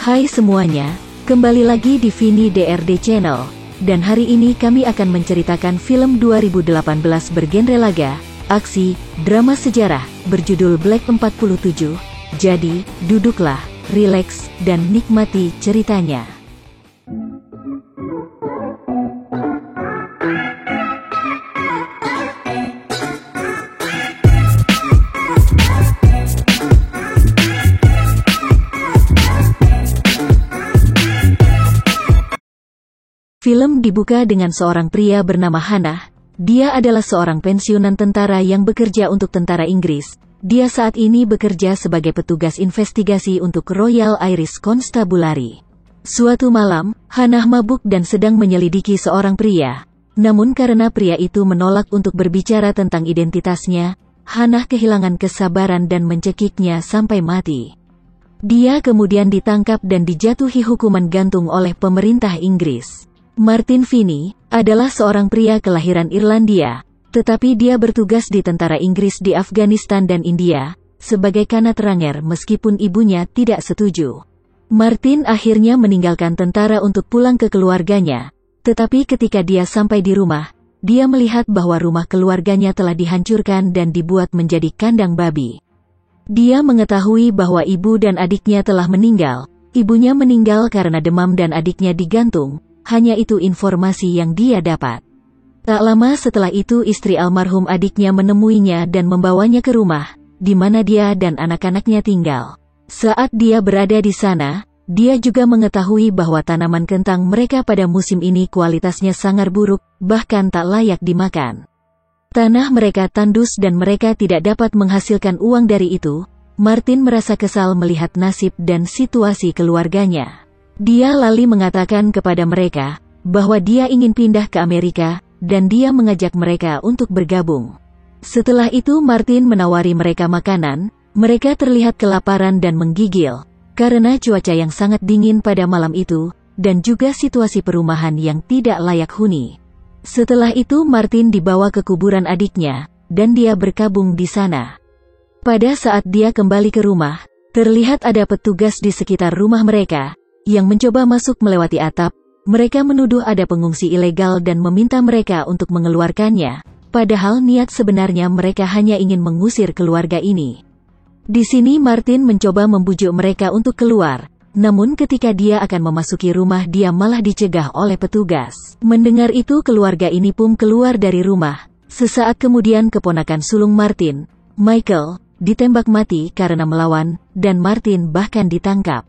Hai semuanya, kembali lagi di Vini DRD Channel, dan hari ini kami akan menceritakan film 2018 bergenre laga, aksi, drama sejarah, berjudul Black 47. Jadi, duduklah, rileks, dan nikmati ceritanya. Film dibuka dengan seorang pria bernama Hannah. Dia adalah seorang pensiunan tentara yang bekerja untuk tentara Inggris. Dia saat ini bekerja sebagai petugas investigasi untuk Royal Irish Constabulary. Suatu malam, Hannah mabuk dan sedang menyelidiki seorang pria. Namun karena pria itu menolak untuk berbicara tentang identitasnya, Hannah kehilangan kesabaran dan mencekiknya sampai mati. Dia kemudian ditangkap dan dijatuhi hukuman gantung oleh pemerintah Inggris. Martin Vini adalah seorang pria kelahiran Irlandia, tetapi dia bertugas di tentara Inggris di Afghanistan dan India, sebagai kanat ranger meskipun ibunya tidak setuju. Martin akhirnya meninggalkan tentara untuk pulang ke keluarganya, tetapi ketika dia sampai di rumah, dia melihat bahwa rumah keluarganya telah dihancurkan dan dibuat menjadi kandang babi. Dia mengetahui bahwa ibu dan adiknya telah meninggal. Ibunya meninggal karena demam dan adiknya digantung. Hanya itu informasi yang dia dapat. Tak lama setelah itu istri almarhum adiknya menemuinya dan membawanya ke rumah, di mana dia dan anak-anaknya tinggal. Saat dia berada di sana, dia juga mengetahui bahwa tanaman kentang mereka pada musim ini kualitasnya sangat buruk, bahkan tak layak dimakan. Tanah mereka tandus dan mereka tidak dapat menghasilkan uang dari itu. Martin merasa kesal melihat nasib dan situasi keluarganya. Dia lalu mengatakan kepada mereka bahwa dia ingin pindah ke Amerika, dan dia mengajak mereka untuk bergabung. Setelah itu Martin menawari mereka makanan. Mereka terlihat kelaparan dan menggigil, karena cuaca yang sangat dingin pada malam itu, dan juga situasi perumahan yang tidak layak huni. Setelah itu Martin dibawa ke kuburan adiknya, dan dia berkabung di sana. Pada saat dia kembali ke rumah, terlihat ada petugas di sekitar rumah mereka, yang mencoba masuk melewati atap. Mereka menuduh ada pengungsi ilegal dan meminta mereka untuk mengeluarkannya, padahal niat sebenarnya mereka hanya ingin mengusir keluarga ini. Di sini Martin mencoba membujuk mereka untuk keluar, namun ketika dia akan memasuki rumah dia malah dicegah oleh petugas. Mendengar itu keluarga ini pun keluar dari rumah. Sesaat kemudian keponakan sulung Martin, Michael, ditembak mati karena melawan, dan Martin bahkan ditangkap.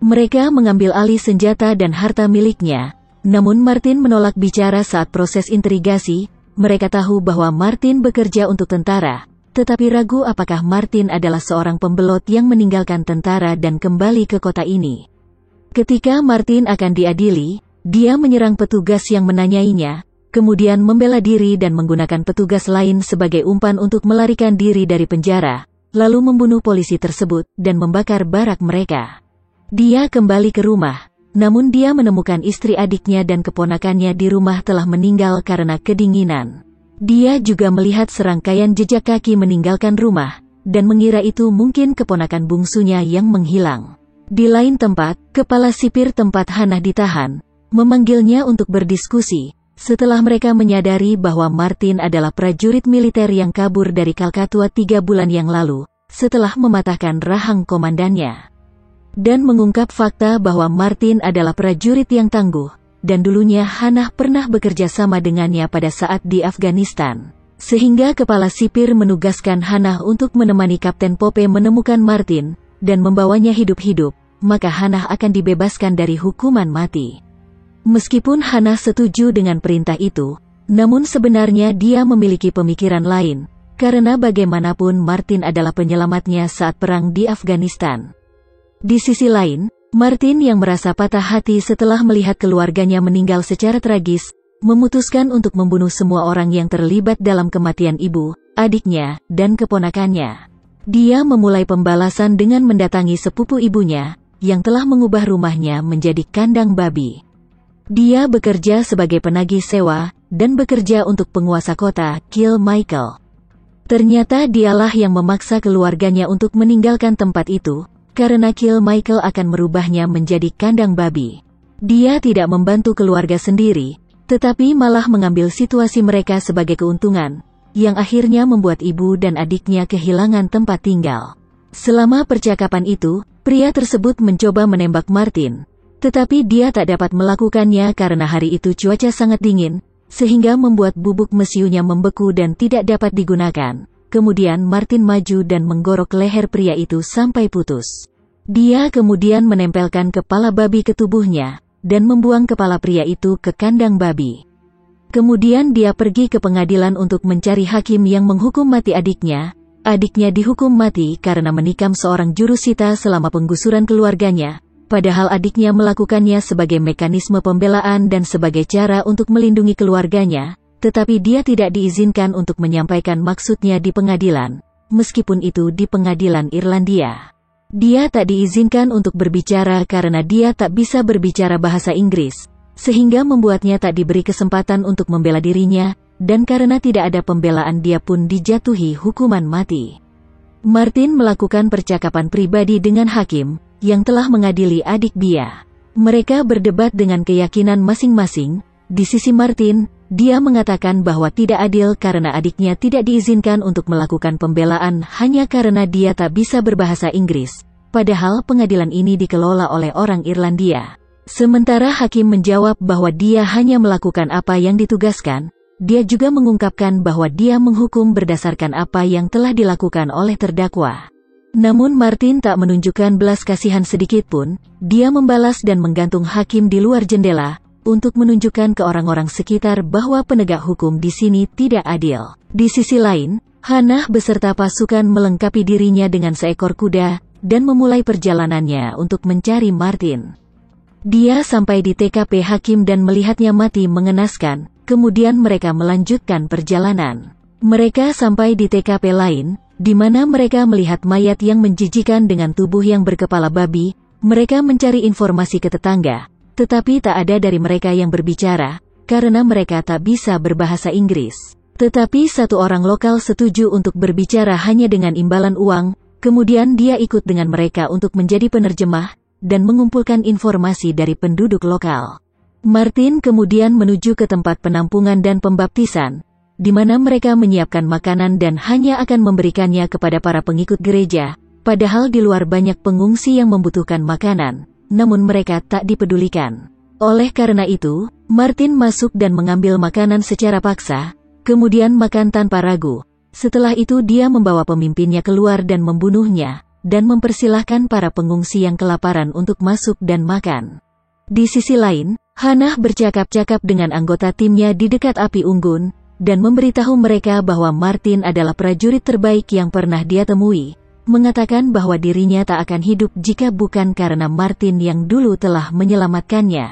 Mereka mengambil alih senjata dan harta miliknya, namun Martin menolak bicara saat proses interogasi. Mereka tahu bahwa Martin bekerja untuk tentara, tetapi ragu apakah Martin adalah seorang pembelot yang meninggalkan tentara dan kembali ke kota ini. Ketika Martin akan diadili, dia menyerang petugas yang menanyainya, kemudian membela diri dan menggunakan petugas lain sebagai umpan untuk melarikan diri dari penjara, lalu membunuh polisi tersebut dan membakar barak mereka. Dia kembali ke rumah, namun dia menemukan istri adiknya dan keponakannya di rumah telah meninggal karena kedinginan. Dia juga melihat serangkaian jejak kaki meninggalkan rumah, dan mengira itu mungkin keponakan bungsunya yang menghilang. Di lain tempat, kepala sipir tempat Hannah ditahan, memanggilnya untuk berdiskusi, setelah mereka menyadari bahwa Martin adalah prajurit militer yang kabur dari Kalkatua 3 bulan yang lalu, setelah mematahkan rahang komandannya. Dan mengungkap fakta bahwa Martin adalah prajurit yang tangguh, dan dulunya Hannah pernah bekerja sama dengannya pada saat di Afghanistan. Sehingga kepala sipir menugaskan Hannah untuk menemani Kapten Pope menemukan Martin, dan membawanya hidup-hidup, maka Hannah akan dibebaskan dari hukuman mati. Meskipun Hannah setuju dengan perintah itu, namun sebenarnya dia memiliki pemikiran lain, karena bagaimanapun Martin adalah penyelamatnya saat perang di Afghanistan. Di sisi lain, Martin yang merasa patah hati setelah melihat keluarganya meninggal secara tragis, memutuskan untuk membunuh semua orang yang terlibat dalam kematian ibu, adiknya, dan keponakannya. Dia memulai pembalasan dengan mendatangi sepupu ibunya, yang telah mengubah rumahnya menjadi kandang babi. Dia bekerja sebagai penagih sewa, dan bekerja untuk penguasa kota, Kill Michael. Ternyata dialah yang memaksa keluarganya untuk meninggalkan tempat itu, karena Kill Michael akan merubahnya menjadi kandang babi. Dia tidak membantu keluarga sendiri, tetapi malah mengambil situasi mereka sebagai keuntungan, yang akhirnya membuat ibu dan adiknya kehilangan tempat tinggal. Selama percakapan itu, pria tersebut mencoba menembak Martin, tetapi dia tak dapat melakukannya karena hari itu cuaca sangat dingin, sehingga membuat bubuk mesiunya membeku dan tidak dapat digunakan. Kemudian Martin maju dan menggorok leher pria itu sampai putus. Dia kemudian menempelkan kepala babi ke tubuhnya, dan membuang kepala pria itu ke kandang babi. Kemudian dia pergi ke pengadilan untuk mencari hakim yang menghukum mati adiknya. Adiknya dihukum mati karena menikam seorang jurusita selama penggusuran keluarganya, padahal adiknya melakukannya sebagai mekanisme pembelaan dan sebagai cara untuk melindungi keluarganya. Tetapi dia tidak diizinkan untuk menyampaikan maksudnya di pengadilan, meskipun itu di pengadilan Irlandia. Dia tak diizinkan untuk berbicara karena dia tak bisa berbicara bahasa Inggris, sehingga membuatnya tak diberi kesempatan untuk membela dirinya, dan karena tidak ada pembelaan dia pun dijatuhi hukuman mati. Martin melakukan percakapan pribadi dengan hakim, yang telah mengadili adik Bia. Mereka berdebat dengan keyakinan masing-masing. Di sisi Martin, dia mengatakan bahwa tidak adil karena adiknya tidak diizinkan untuk melakukan pembelaan hanya karena dia tak bisa berbahasa Inggris, padahal pengadilan ini dikelola oleh orang Irlandia. Sementara hakim menjawab bahwa dia hanya melakukan apa yang ditugaskan. Dia juga mengungkapkan bahwa dia menghukum berdasarkan apa yang telah dilakukan oleh terdakwa. Namun Martin tak menunjukkan belas kasihan sedikitpun. Dia membalas dan menggantung hakim di luar jendela, untuk menunjukkan ke orang-orang sekitar bahwa penegak hukum di sini tidak adil. Di sisi lain, Hannah beserta pasukan melengkapi dirinya dengan seekor kuda, dan memulai perjalanannya untuk mencari Martin. Dia sampai di TKP hakim dan melihatnya mati mengenaskan, kemudian mereka melanjutkan perjalanan. Mereka sampai di TKP lain, di mana mereka melihat mayat yang menjijikan dengan tubuh yang berkepala babi. Mereka mencari informasi ke tetangga, tetapi tak ada dari mereka yang berbicara, karena mereka tak bisa berbahasa Inggris. Tetapi satu orang lokal setuju untuk berbicara hanya dengan imbalan uang, kemudian dia ikut dengan mereka untuk menjadi penerjemah, dan mengumpulkan informasi dari penduduk lokal. Martin kemudian menuju ke tempat penampungan dan pembaptisan, di mana mereka menyiapkan makanan dan hanya akan memberikannya kepada para pengikut gereja, padahal di luar banyak pengungsi yang membutuhkan makanan. Namun mereka tak dipedulikan. Oleh karena itu, Martin masuk dan mengambil makanan secara paksa, kemudian makan tanpa ragu. Setelah itu dia membawa pemimpinnya keluar dan membunuhnya, dan mempersilahkan para pengungsi yang kelaparan untuk masuk dan makan. Di sisi lain, Hannah bercakap-cakap dengan anggota timnya di dekat api unggun, dan memberitahu mereka bahwa Martin adalah prajurit terbaik yang pernah dia temui, mengatakan bahwa dirinya tak akan hidup jika bukan karena Martin yang dulu telah menyelamatkannya.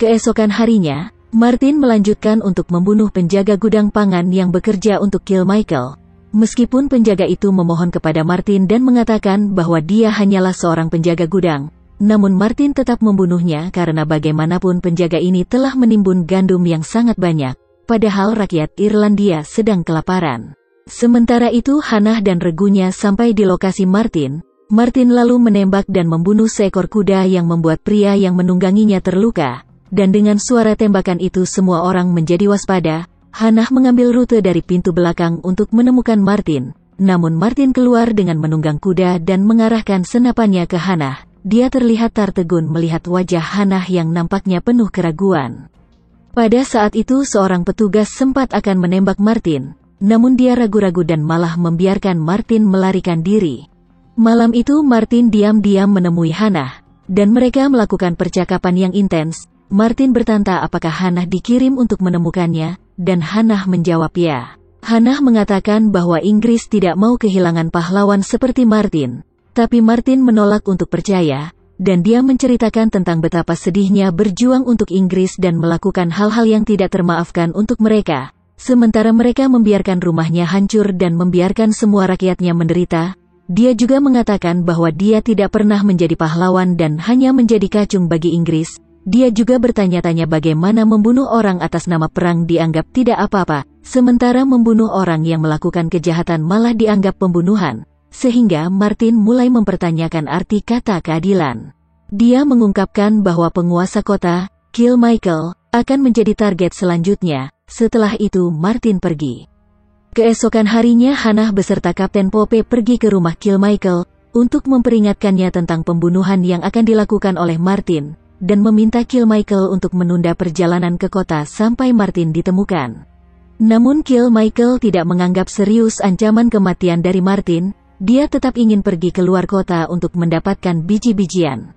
Keesokan harinya, Martin melanjutkan untuk membunuh penjaga gudang pangan yang bekerja untuk Kill Michael. Meskipun penjaga itu memohon kepada Martin dan mengatakan bahwa dia hanyalah seorang penjaga gudang, namun Martin tetap membunuhnya karena bagaimanapun penjaga ini telah menimbun gandum yang sangat banyak, padahal rakyat Irlandia sedang kelaparan. Sementara itu Hannah dan regunya sampai di lokasi Martin. Martin lalu menembak dan membunuh seekor kuda yang membuat pria yang menungganginya terluka, dan dengan suara tembakan itu semua orang menjadi waspada. Hannah mengambil rute dari pintu belakang untuk menemukan Martin, namun Martin keluar dengan menunggang kuda dan mengarahkan senapannya ke Hannah. Dia terlihat tertegun melihat wajah Hannah yang nampaknya penuh keraguan. Pada saat itu seorang petugas sempat akan menembak Martin, namun dia ragu-ragu dan malah membiarkan Martin melarikan diri. Malam itu Martin diam-diam menemui Hannah, dan mereka melakukan percakapan yang intens. Martin bertanya apakah Hannah dikirim untuk menemukannya, dan Hannah menjawab ya. Hannah mengatakan bahwa Inggris tidak mau kehilangan pahlawan seperti Martin, tapi Martin menolak untuk percaya, dan dia menceritakan tentang betapa sedihnya berjuang untuk Inggris dan melakukan hal-hal yang tidak termaafkan untuk mereka. Sementara mereka membiarkan rumahnya hancur dan membiarkan semua rakyatnya menderita. Dia juga mengatakan bahwa dia tidak pernah menjadi pahlawan dan hanya menjadi kacung bagi Inggris. Dia juga bertanya-tanya bagaimana membunuh orang atas nama perang dianggap tidak apa-apa, sementara membunuh orang yang melakukan kejahatan malah dianggap pembunuhan. sehingga Martin mulai mempertanyakan arti kata keadilan. Dia mengungkapkan bahwa penguasa kota, Kill Michael, akan menjadi target selanjutnya. Setelah itu Martin pergi. Keesokan harinya Hannah beserta Kapten Pope pergi ke rumah Kill Michael untuk memperingatkannya tentang pembunuhan yang akan dilakukan oleh Martin, dan meminta Kill Michael untuk menunda perjalanan ke kota sampai Martin ditemukan. Namun Kill Michael tidak menganggap serius ancaman kematian dari Martin. Dia tetap ingin pergi ke luar kota untuk mendapatkan biji-bijian.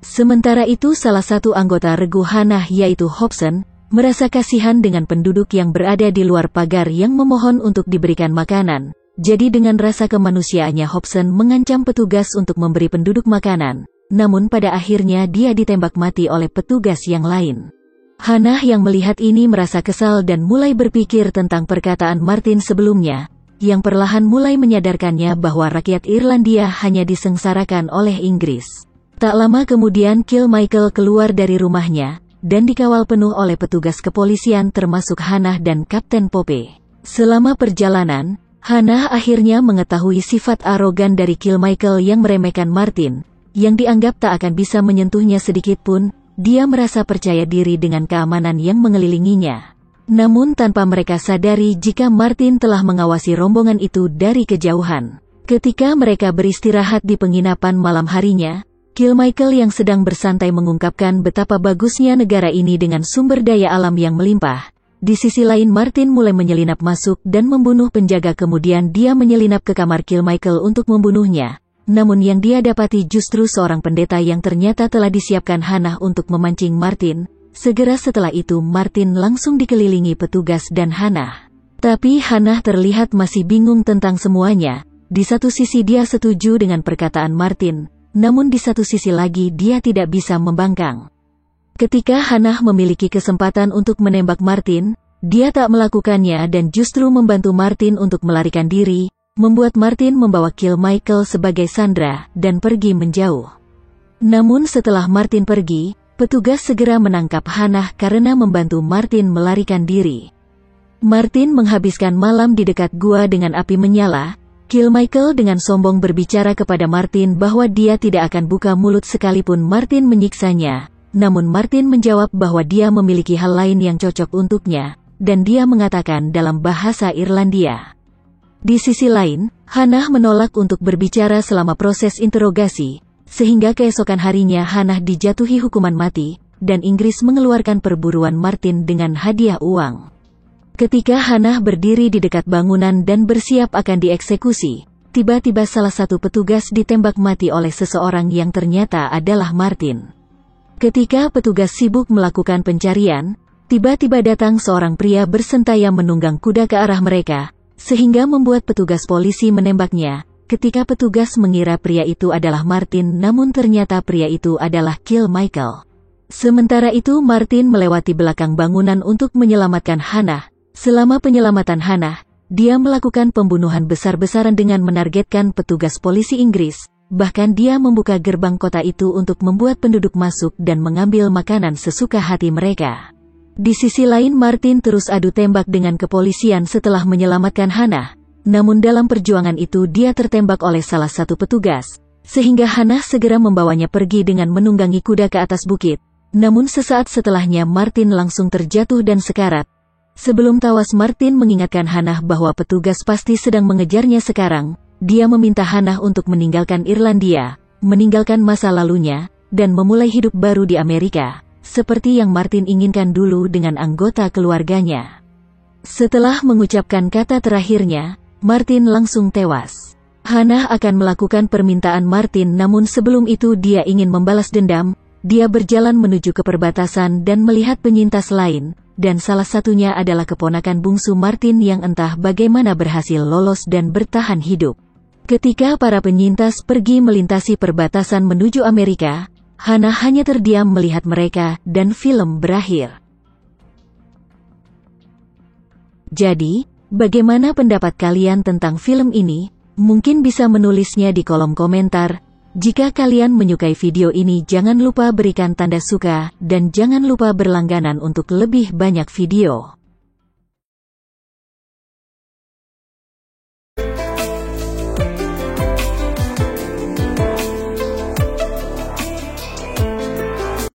Sementara itu salah satu anggota regu Hannah yaitu Hobson, merasa kasihan dengan penduduk yang berada di luar pagar yang memohon untuk diberikan makanan. Jadi dengan rasa kemanusiaannya Hobson mengancam petugas untuk memberi penduduk makanan. Namun pada akhirnya dia ditembak mati oleh petugas yang lain. Hannah yang melihat ini merasa kesal dan mulai berpikir tentang perkataan Martin sebelumnya, yang perlahan mulai menyadarkannya bahwa rakyat Irlandia hanya disengsarakan oleh Inggris. Tak lama kemudian Kill Michael keluar dari rumahnya, dan dikawal penuh oleh petugas kepolisian termasuk Hannah dan Kapten Pope. Selama perjalanan, Hannah akhirnya mengetahui sifat arogan dari Kill Michael yang meremehkan Martin, yang dianggap tak akan bisa menyentuhnya sedikit pun. Dia merasa percaya diri dengan keamanan yang mengelilinginya. Namun tanpa mereka sadari jika Martin telah mengawasi rombongan itu dari kejauhan. Ketika mereka beristirahat di penginapan malam harinya, Kill Michael yang sedang bersantai mengungkapkan betapa bagusnya negara ini dengan sumber daya alam yang melimpah. Di sisi lain Martin mulai menyelinap masuk dan membunuh penjaga, kemudian dia menyelinap ke kamar Kill Michael untuk membunuhnya. Namun yang dia dapati justru seorang pendeta yang ternyata telah disiapkan Hannah untuk memancing Martin. Segera setelah itu Martin langsung dikelilingi petugas dan Hannah. Tapi Hannah terlihat masih bingung tentang semuanya. Di satu sisi dia setuju dengan perkataan Martin, namun di satu sisi lagi dia tidak bisa membangkang. Ketika Hannah memiliki kesempatan untuk menembak Martin, dia tak melakukannya dan justru membantu Martin untuk melarikan diri, membuat Martin membawa Kill Michael sebagai sandera dan pergi menjauh. Namun setelah Martin pergi, petugas segera menangkap Hannah karena membantu Martin melarikan diri. Martin menghabiskan malam di dekat gua dengan api menyala. Kill Michael dengan sombong berbicara kepada Martin bahwa dia tidak akan buka mulut sekalipun Martin menyiksanya. Namun Martin menjawab bahwa dia memiliki hal lain yang cocok untuknya, dan dia mengatakan dalam bahasa Irlandia. Di sisi lain, Hannah menolak untuk berbicara selama proses interogasi, sehingga keesokan harinya Hannah dijatuhi hukuman mati, dan Inggris mengeluarkan perburuan Martin dengan hadiah uang. Ketika Hannah berdiri di dekat bangunan dan bersiap akan dieksekusi, tiba-tiba salah satu petugas ditembak mati oleh seseorang yang ternyata adalah Martin. Ketika petugas sibuk melakukan pencarian, tiba-tiba datang seorang pria bersentai menunggang kuda ke arah mereka, sehingga membuat petugas polisi menembaknya. Ketika petugas mengira pria itu adalah Martin, namun ternyata pria itu adalah Kill Michael. Sementara itu Martin melewati belakang bangunan untuk menyelamatkan Hannah. Selama penyelamatan Hannah, dia melakukan pembunuhan besar-besaran dengan menargetkan petugas polisi Inggris. Bahkan dia membuka gerbang kota itu untuk membuat penduduk masuk dan mengambil makanan sesuka hati mereka. Di sisi lain Martin terus adu tembak dengan kepolisian setelah menyelamatkan Hannah. Namun dalam perjuangan itu dia tertembak oleh salah satu petugas, sehingga Hannah segera membawanya pergi dengan menunggangi kuda ke atas bukit. Namun sesaat setelahnya Martin langsung terjatuh dan sekarat. Sebelum tawas Martin mengingatkan Hannah bahwa petugas pasti sedang mengejarnya sekarang. Dia meminta Hannah untuk meninggalkan Irlandia, meninggalkan masa lalunya, dan memulai hidup baru di Amerika, seperti yang Martin inginkan dulu dengan anggota keluarganya. Setelah mengucapkan kata terakhirnya, Martin langsung tewas. Hannah akan melakukan permintaan Martin, namun sebelum itu dia ingin membalas dendam. Dia berjalan menuju ke perbatasan dan melihat penyintas lain, dan salah satunya adalah keponakan bungsu Martin yang entah bagaimana berhasil lolos dan bertahan hidup. Ketika para penyintas pergi melintasi perbatasan menuju Amerika, Hannah hanya terdiam melihat mereka, dan film berakhir. Jadi, bagaimana pendapat kalian tentang film ini? Mungkin bisa menulisnya di kolom komentar. Jika kalian menyukai video ini jangan lupa berikan tanda suka, dan jangan lupa berlangganan untuk lebih banyak video.